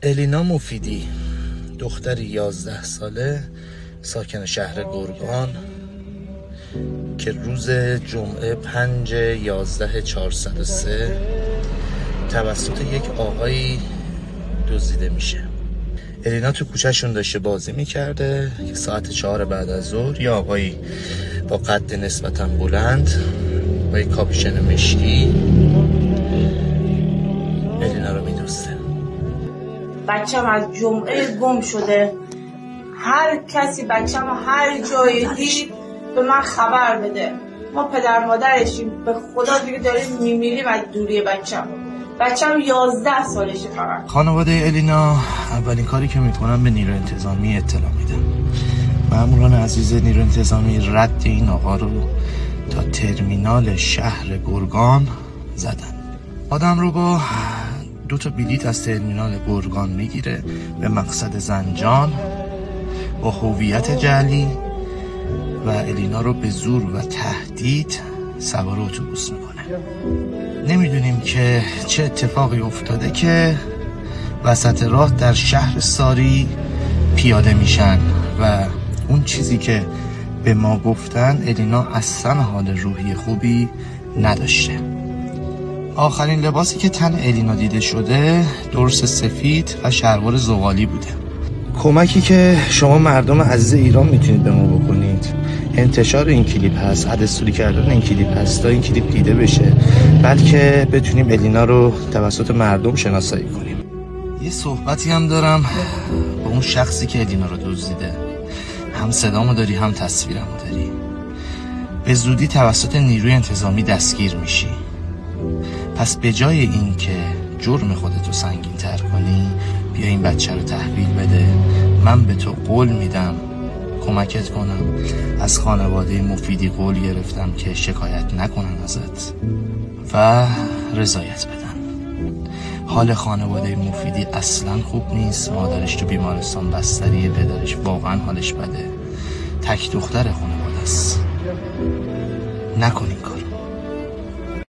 الینا مفیدی، دختری 11 ساله ساکن شهر گرگان که روز جمعه 5/11/403 توسط یک آقایی دزدیده میشه. الینا تو کوچهشون داشته بازی میکرده که ساعت 4 بعد از ظهر یه آقایی با قد نسبتا بلند با یک کاپشن مشکی الینا رو میدوسته. بچم از جمعه گم شده. هر کسی بچم هر جایی دید به من خبر بده. ما پدر مادرشیم، به خدا دیگه داریم میمیریم از دوری بچم 11 سالشه. فقط خانواده الینا اولین کاری که میکنن به نیروی انتظامی اطلاع میدن. ماموران عزیز نیروی انتظامی رد این آقا رو تا ترمینال شهر گرگان زدن. آدم رو با 2 تا بلیط از ترمینال گرگان میگیره به مقصد زنجان با هویت جعلی و الینا رو به زور و تهدید سوار اتوبوس میکنه. نمیدونیم که چه اتفاقی افتاده که وسط راه در شهر ساری پیاده میشن و اون چیزی که به ما گفتن الینا اصلا حال روحی خوبی نداشته. آخرین لباسی که تن الینا دیده شده درس سفید و شلوار زغالی بوده. کمکی که شما مردم عزیز ایران میتونید به ما بکنید انتشار این کلیپ هست، دستوری کردن این کلیپ هست تا این کلیپ دیده بشه، بلکه بتونیم الینا رو توسط مردم شناسایی کنیم. یه صحبتی هم دارم با اون شخصی که الینا رو دزدیده. هم صدامو داری هم تصویرمو داری. به زودی توسط نیروی انتظامی دستگیر میشی. پس به جای این که جرم خودتو سنگین تر کنی بیا این بچه رو تحویل بده. من به تو قول میدم کمکت کنم. از خانواده مفیدی قول گرفتم که شکایت نکنن ازت و رضایت بدن. حال خانواده مفیدی اصلا خوب نیست. مادرش تو بیمارستان بستریه، پدرش واقعا حالش بده، تک دختر خانواده است. نکن این کارو.